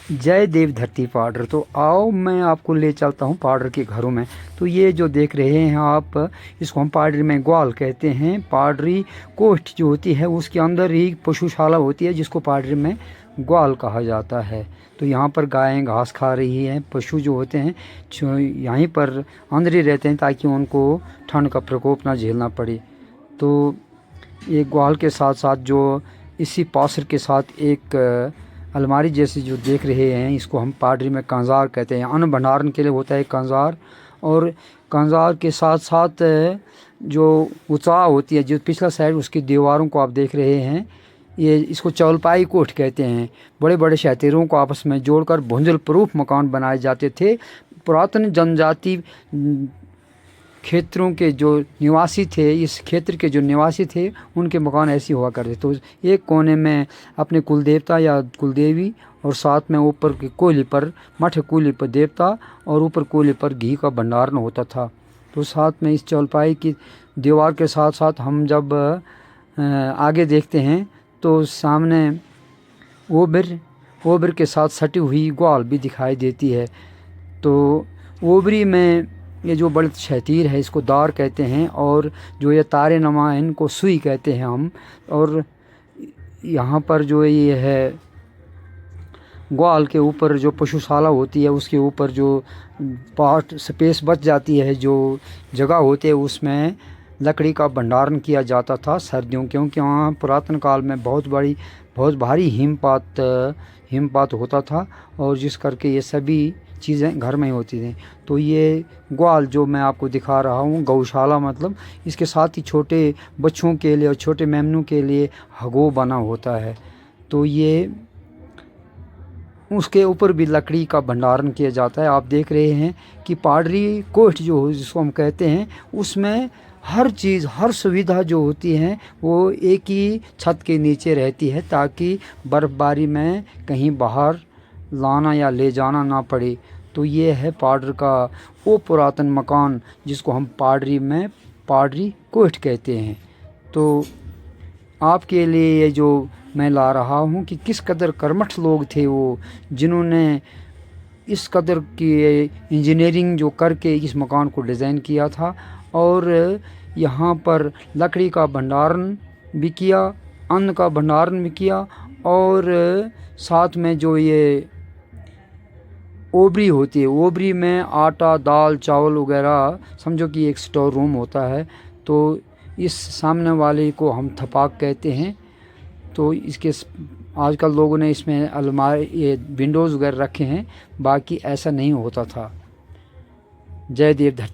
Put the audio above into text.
जय देव धरती पाउडर। तो आओ मैं आपको ले चलता हूँ पाउडर के घरों में। तो ये जो देख रहे हैं आप, इसको हम पाउडरी में ग्वाल कहते हैं। पाउडरी कोष्ठ जो होती है उसके अंदर ही पशुशाला होती है जिसको पाउडरी में ग्वाल कहा जाता है। तो यहाँ पर गायें घास खा रही हैं। पशु जो होते हैं जो यहीं पर अंदर ही रहते हैं ताकि उनको ठंड का प्रकोप ना झेलना पड़े। तो एक ग्वाल के साथ साथ जो इसी पासर के साथ एक अलमारी जैसी जो देख रहे हैं, इसको हम पाउडरी में कंजार कहते हैं। अन्न भंडारण के लिए होता है कंजार। और कंजार के साथ साथ जो उचाव होती है, जो पिछला साइड उसकी दीवारों को आप देख रहे हैं, ये इसको चौलपाई कोठ कहते हैं। बड़े बड़े शहतेरों को आपस में जोड़कर भुंजल प्रूफ मकान बनाए जाते थे। पुरातन जनजाति क्षेत्रों के जो निवासी थे, इस क्षेत्र के जो निवासी थे, उनके मकान ऐसे हुआ करते। तो एक कोने में अपने कुल देवता या कुलदेवी, और साथ में ऊपर की कोयली पर मठ कोयली पर देवता, और ऊपर कोयली पर घी का भंडारण होता था। तो साथ में इस चौलपाई की दीवार के साथ साथ हम जब आगे देखते हैं तो सामने ओबर के साथ सटी हुई ग्वाल भी दिखाई देती है। तो ओबरी में ये जो बड़े शतीर है इसको दार कहते हैं, और जो ये तारे नमा है इनको सुई कहते हैं हम। और यहाँ पर जो ये है ग्वाल के ऊपर जो पशुशाला होती है उसके ऊपर जो पार्ट स्पेस बच जाती है, जो जगह होती है, उसमें लकड़ी का भंडारण किया जाता था सर्दियों, क्योंकि वहाँ पुरातन काल में बहुत भारी हिमपात होता था, और जिस करके ये सभी चीज़ें घर में ही होती थी। तो ये ग्वाल जो मैं आपको दिखा रहा हूँ, गौशाला मतलब, इसके साथ ही छोटे बच्चों के लिए और छोटे मेमनों के लिए हगो बना होता है। तो ये उसके ऊपर भी लकड़ी का भंडारण किया जाता है। आप देख रहे हैं कि पाउडरी कोष्ठ जो जिसको हम कहते हैं, उसमें हर चीज़, हर सुविधा जो होती है वो एक ही छत के नीचे रहती है, ताकि बर्फ़बारी में कहीं बाहर लाना या ले जाना ना पड़े। तो ये है पाउडर का वो पुरातन मकान जिसको हम पाउडरी में पाउडरी कोष्ठ कहते हैं। तो आपके लिए ये जो मैं ला रहा हूँ कि किस कदर कर्मठ लोग थे वो, जिन्होंने इस कदर की इंजीनियरिंग जो करके इस मकान को डिज़ाइन किया था, और यहाँ पर लकड़ी का भंडारण भी किया, अन्न का भंडारण भी किया, और साथ में जो ये ओबरी होती है, ओबरी में आटा, दाल, चावल वगैरह, समझो कि एक स्टोर रूम होता है। तो इस सामने वाले को हम थपाक कहते हैं। तो इसके आजकल लोगों ने इसमें अलमारी, ये विंडोज़ वगैरह रखे हैं, बाकी ऐसा नहीं होता था। जय देव धरती।